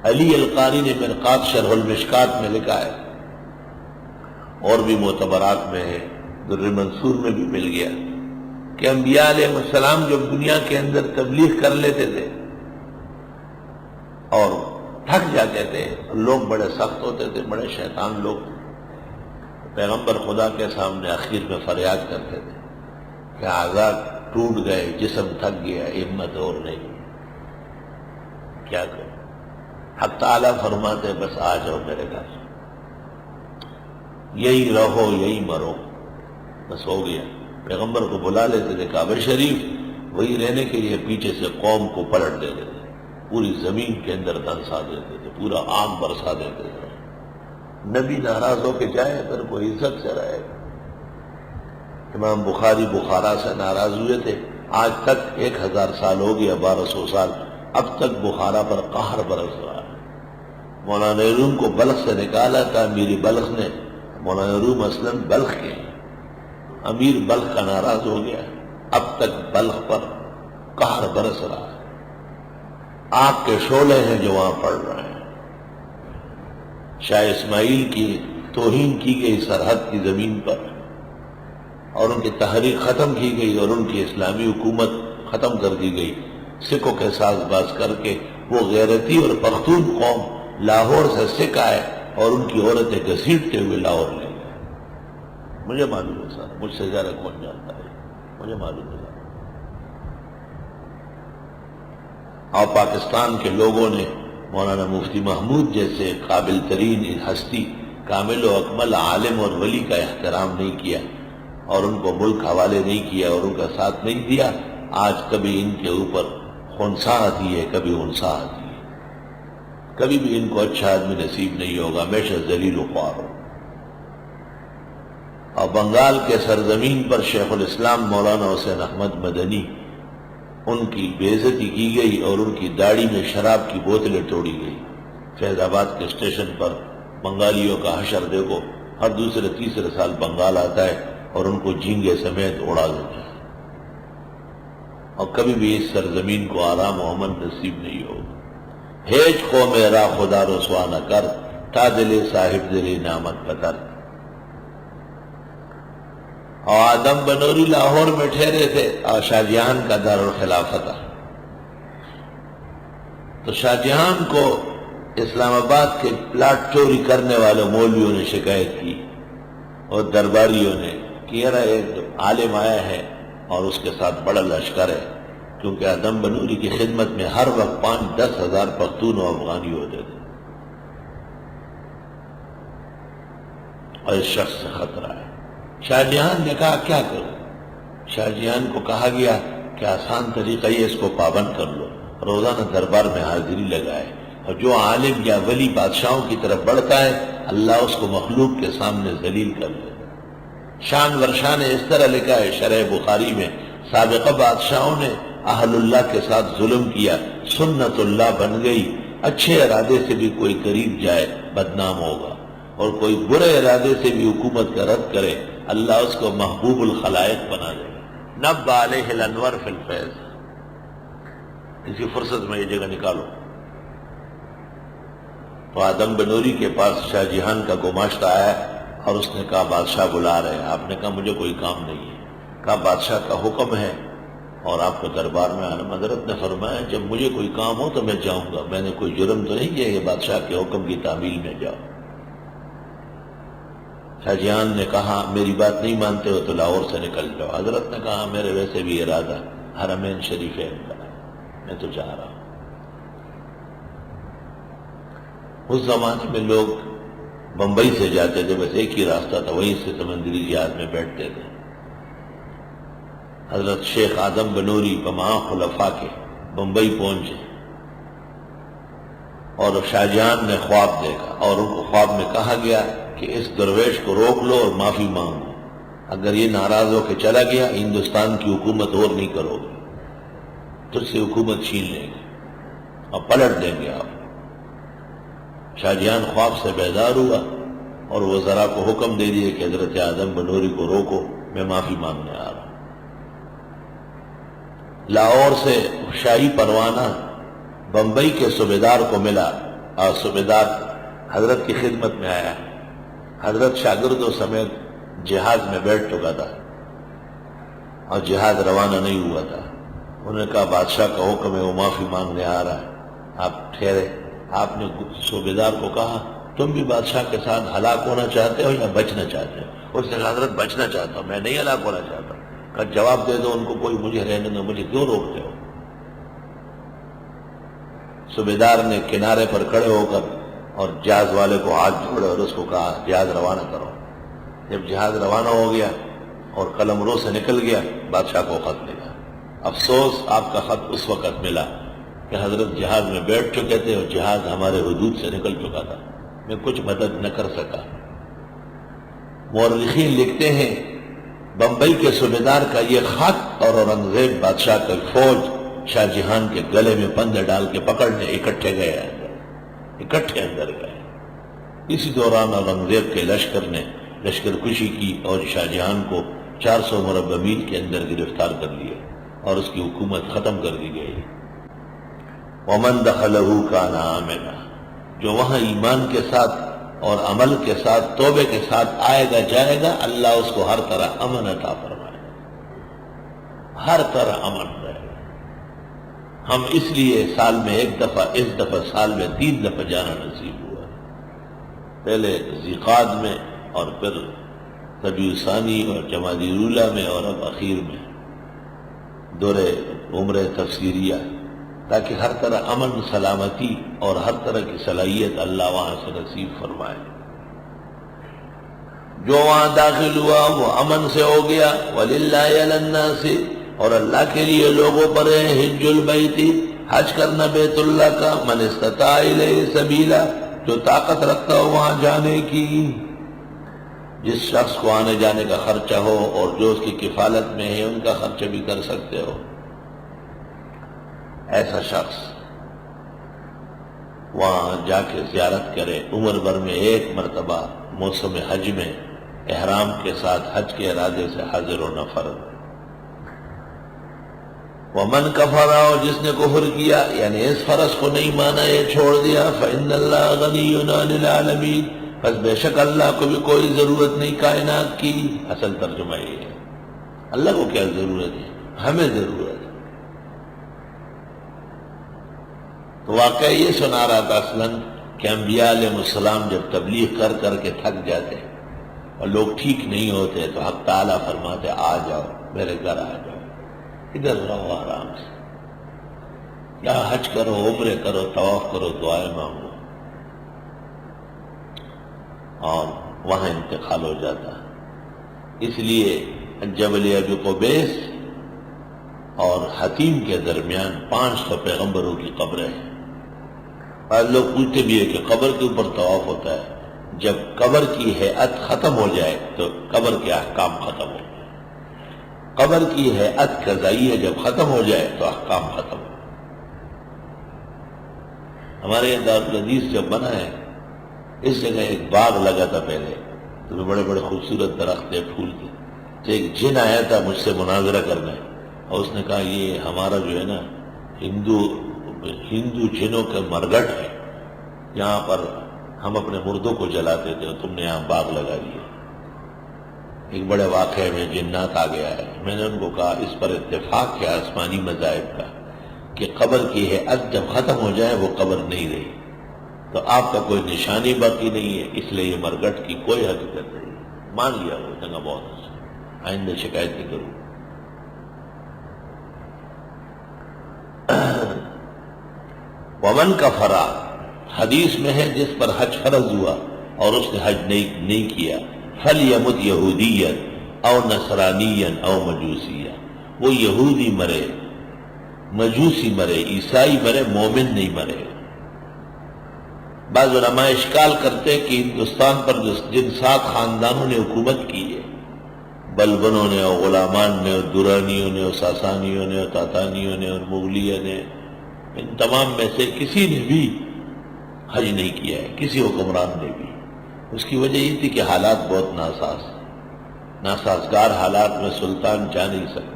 علی القاری نے مرقات شرح المشکات میں لکھا ہے، اور بھی معتبرات میں ہے، در منصور میں بھی مل گیا، کہ انبیاء علیہ السلام جب دنیا کے اندر تبلیغ کر لیتے تھے اور تھک جاتے تھے، لوگ بڑے سخت ہوتے تھے، بڑے شیطان لوگ، پیغمبر خدا کے سامنے اخیر میں فریاد کرتے تھے کہ اعضاء ٹوٹ گئے، جسم تھک گیا، ہمت اور نہیں، کیا کریں؟ حق تعالیٰ فرماتے بس آ جاؤ میرے گھر، یہی رہو یہی مرو، بس ہو گیا۔ پیغمبر کو بلا لیتے تھے کعبہ شریف، وہی رہنے کے لیے پیچھے سے قوم کو پلٹ دیتے تھے، پوری زمین کے اندر دنسا دیتے تھے، پورا آگ برسا دیتے تھے۔ نبی ناراض ہو کے جائے اگر کوئی عزت سے رہے گا۔ امام بخاری بخارا سے ناراض ہوئے تھے، آج تک 1000 سال ہو گیا، 1200 سال، اب تک بخارا پر قہر برس رہا ہے۔ مولانا روم کو بلخ سے نکالا تھا میری بلخ نے، مولانا روم اصلاً بلخ کے ہیں، امیر بلخ کا ناراض ہو گیا، اب تک بلخ پر قہر برس رہا ہے، آگ کے شعلے ہیں جو وہاں پڑ رہے ہیں۔ شاہ اسماعیل کی توہین کی گئی سرحد کی زمین پر، اور ان کی تحریک ختم کی گئی، اور ان کی اسلامی حکومت ختم کر دی گئی، سکھوں کے ساز باز کر کے۔ وہ غیرتی اور پختون قوم لاہور سے سکھ آئے اور ان کی عورتیں گھسیٹتے ہوئے لاہور لے گئے۔ مجھے معلوم ہے سر، مجھ سے زیادہ کون جانتا ہے، مجھے معلوم ہے۔ اور پاکستان کے لوگوں نے مولانا مفتی محمود جیسے قابل ترین ہستی، کامل و اکمل عالم اور ولی کا احترام نہیں کیا، اور ان کو ملک حوالے نہیں کیا، اور ان کا ساتھ نہیں دیا۔ آج کبھی ان کے اوپر خنثی آتی ہے، کبھی انثی آتی ہے، کبھی بھی ان کو اچھا آدمی نصیب نہیں ہوگا، ہمیشہ ذلیل و خوار ہو۔ اور بنگال کے سرزمین پر شیخ الاسلام مولانا حسین احمد مدنی، ان کی بے عزتی کی گئی اور ان کی داڑھی میں شراب کی بوتلیں توڑی گئی۔ فیض آباد کے اسٹیشن پر بنگالیوں کا حشر دیکھو، ہر دوسرے تیسرے سال بنگال آتا ہے اور ان کو جھینگے سمیت اڑا دیتا ہے، اور کبھی بھی اس سرزمین کو آرام و امن نصیب نہیں ہوگا۔ ہیچ خو میرا خدا رسوا نہ کر، تا دل صاحب دلی نعمت پتر۔ اور آدم بنوری لاہور میں ٹھہرے تھے، اور شاہ جہان کا دارالخلافت تھا، تو شاہ جہان کو اسلام آباد کے پلاٹ چوری کرنے والے مولویوں نے شکایت کی اور درباریوں نے کہ یار ایک عالم آیا ہے اور اس کے ساتھ بڑا لشکر ہے، کیونکہ آدم بنوری کی خدمت میں ہر وقت 5-10 ہزار پختون و افغانی ہوتے تھے، اور اس شخص سے خطرہ ہے۔ شاہ جہان نے کہا کیا کروں؟ شاہ جہان کو کہا گیا کہ آسان طریقہ یہ، اس کو پابند کر لو، روزانہ دربار میں حاضری لگائے، اور جو عالم یا ولی بادشاہوں کی طرف بڑھتا ہے اللہ اس کو مخلوق کے سامنے ذلیل کر دے۔ شان ورشاہ نے اس طرح لکھا ہے شرح بخاری میں، سابقہ بادشاہوں نے اہل اللہ کے ساتھ ظلم کیا، سنت اللہ بن گئی، اچھے ارادے سے بھی کوئی قریب جائے بدنام ہوگا، اور کوئی برے ارادے سے بھی حکومت کا رد کرے اللہ اس کو محبوب الخلائق بنا دے گا۔ نب علیہ الانور فی الفیض۔ اسی فرصت میں یہ جگہ نکالو۔ تو آدم بنوری کے پاس شاہ جہان کا گماشتہ آیا اور اس نے کہا بادشاہ بلا رہے ہیں۔ آپ نے کہا مجھے کوئی کام نہیں ہے۔ کہا بادشاہ کا حکم ہے اور آپ کو دربار میں آنا۔ حضرت نے فرمایا جب مجھے کوئی کام ہو تو میں جاؤں گا، میں نے کوئی جرم تو نہیں کیا کہ بادشاہ کے حکم کی تعمیل میں جاؤ۔ شاہ جہان نے کہا میری بات نہیں مانتے ہو تو لاہور سے نکل جاؤ۔ حضرت نے کہا میرے ویسے بھی ارادہ حرمین شریفین کا ہے، میں تو چاہ رہا ہوں۔ اس زمانے میں لوگ بمبئی سے جاتے تھے، بس ایک ہی راستہ تھا، وہیں سے سمندری جہاز میں بیٹھتے تھے۔ حضرت شیخ آدم بنوری بمعاں خلفاء کے بمبئی پہنچے، اور شاہ جہان نے خواب دیکھا، اور ان کو خواب میں کہا گیا کہ اس درویش کو روک لو اور معافی مانگو، اگر یہ ناراض ہو کے چلا گیا ہندوستان کی حکومت اور نہیں کرو گے، تجھ سے حکومت چھین لیں گے اور پلٹ دیں گے آپ۔ شاہ جہان خواب سے بیدار ہوا اور وزراء کو حکم دے دیا کہ حضرت آدم بنوری کو روکو، میں معافی مانگنے آ رہا ہوں۔ لاہور سے شاہی پروانہ بمبئی کے صوبیدار کو ملا اور صوبیدار حضرت کی خدمت میں آیا. حضرت شاگردوں سمیت جہاز میں بیٹھ چکا تھا اور جہاز روانہ نہیں ہوا تھا. انہوں نے کہا بادشاہ کا حکم ہے، وہ معافی مانگنے آ رہا ہے، آپ ٹھہرے. آپ نے صوبیدار کو کہا تم بھی بادشاہ کے ساتھ ہلاک ہونا چاہتے ہو یا بچنا چاہتے ہو؟ اس نے کہا حضرت بچنا چاہتا ہوں، میں نہیں ہلاک ہونا چاہتا. کہا جواب دے دو ان کو، کوئی مجھے رہنے دو، مجھے کیوں روکتے ہو؟ صوبیدار نے کنارے پر کھڑے ہو کر اور جہاز والے کو ہاتھ جوڑے اور اس کو کہا جہاز روانہ کرو. جب جہاز روانہ ہو گیا اور قلمرو سے نکل گیا، بادشاہ کو خط ملا. افسوس آپ کا خط اس وقت ملا کہ حضرت جہاز میں بیٹھ چکے تھے اور جہاز ہمارے حدود سے نکل چکا تھا، میں کچھ مدد نہ کر سکا. مورخین لکھتے ہیں بمبئی کے صوبیدار کا یہ خط اور اورنگزیب بادشاہ کی فوج شاہ جہان کے گلے میں پندے ڈال کے پکڑنے اکٹھے اندر گئے. اسی دوران اورنگزیب کے لشکر نے لشکر کشی کی اور شاہ جہان کو 400 مربع میل کے اندر گرفتار کر لیا اور اس کی حکومت ختم کر دی گئی. ومن دخلہ کان آمنا، جو وہاں ایمان کے ساتھ اور عمل کے ساتھ توبے کے ساتھ آئے گا جائے گا، اللہ اس کو ہر طرح امن عطا فرمائے گا، ہر طرح امن رہے گا. ہم اس لیے سال میں ایک دفعہ، اس دفعہ سال میں 3 دفعہ جانا نصیب ہوا. پہلے ذیقعد میں اور پھر ربیع ثانی اور جمادی الاولیٰ میں اور اب اخیر میں دورے عمرہ تفسیریہ، تاکہ ہر طرح امن سلامتی اور ہر طرح کی صلاحیت اللہ وہاں سے نصیب فرمائے. جو وہاں داخل ہوا وہ امن سے ہو گیا. وَلِلَّهِ عَلَى النَّاسِ، اور اللہ کے لیے لوگوں پر ہے حج البیت، حج کرنا بیت اللہ کا، من استطاع الیہ سبیلا، جو طاقت رکھتا ہو وہاں جانے کی. جس شخص کو آنے جانے کا خرچہ ہو اور جو اس کی کفالت میں ہے ان کا خرچہ بھی کر سکتے ہو، ایسا شخص وہاں جا کے زیارت کرے. عمر بھر میں ایک مرتبہ موسم حج میں احرام کے ساتھ حج کے ارادے سے حاضر ہونا فرض ہے. ومن کفر، اور جس نے کفر کیا یعنی اس فرض کو نہیں مانا، یہ چھوڑ دیا، فإن اللہ غنی عن العالمین، بس بے شک اللہ کو بھی کوئی ضرورت نہیں کائنات کی. اصل ترجمہ یہ ہے، اللہ کو کیا ضرورت ہے، ہمیں ضرورت ہے. تو واقعہ یہ سنا رہا تھا اصلاً کہ انبیاء علیہ السلام جب تبلیغ کر کر کے تھک جاتے اور لوگ ٹھیک نہیں ہوتے تو حق تعالیٰ فرماتے آ جاؤ میرے گھر، آ جاؤ، ادھر رہو آرام سے، یا حج کرو، عمرے کرو، طواف کرو، دعائیں مانگو، اور وہاں انتقال ہو جاتا. اس لیے جبل ابی قبیس اور حتیم کے درمیان 500 پیغمبروں کی قبریں ہیں. بعض لوگ پوچھتے بھی ہے کہ قبر کے اوپر طواف ہوتا ہے. جب قبر کی ہیئت ختم ہو جائے تو قبر کے احکام ختم ہو جائے. قبر کی ہیئت قضائی ہے، جب ختم ہو جائے تو احکام ختم ہو. ہمارے یہاں دارالحدیث جب بنا ہے، اس جگہ ایک باغ لگا تھا پہلے، تو بڑے بڑے خوبصورت درخت تھے، پھول تھے. تو ایک جن آیا تھا مجھ سے مناظرہ کرنے، اور اس نے کہا یہ ہمارا جو ہے نا ہندو جنوں کا مرگٹ ہے، یہاں پر ہم اپنے مردوں کو جلاتے تھے اور تم نے یہاں باغ لگا دیا. ایک بڑے واقعے میں جنات آ گیا ہے. میں نے ان کو کہا اس پر اتفاق ہے آسمانی مذاہب کا کہ قبر کی ہیئت جب ختم ہو جائے وہ قبر نہیں رہی، تو آپ کا کوئی نشانی باقی نہیں ہے، اس لیے یہ مرگٹ کی کوئی حقیقت نہیں. مان لیا وہ جگہ، بہت اچھا، آئندہ شکایت نہیں کروں. ومن کفر، حدیث میں ہے جس پر حج فرض ہوا اور اس نے حج نہیں کیا، فلیمت یہودیا او نصرانیا او مجوسیا، وہ یہودی مرے، مجوسی مرے، عیسائی مرے، مومن نہیں مرے. بعض علماء اشکال کرتے کہ ہندوستان پر جن 7 خاندانوں نے حکومت کی ہے، بلبنوں نے اور غلامان نے اور درانیوں نے اور ساسانیوں نے اور تاتانیوں نے اور مغلیہ نے، ان تمام میں سے کسی نے بھی حج نہیں کیا ہے، کسی حکمران نے بھی. اس کی وجہ یہ تھی کہ حالات بہت ناسازگار حالات میں سلطان جا نہیں سکتا.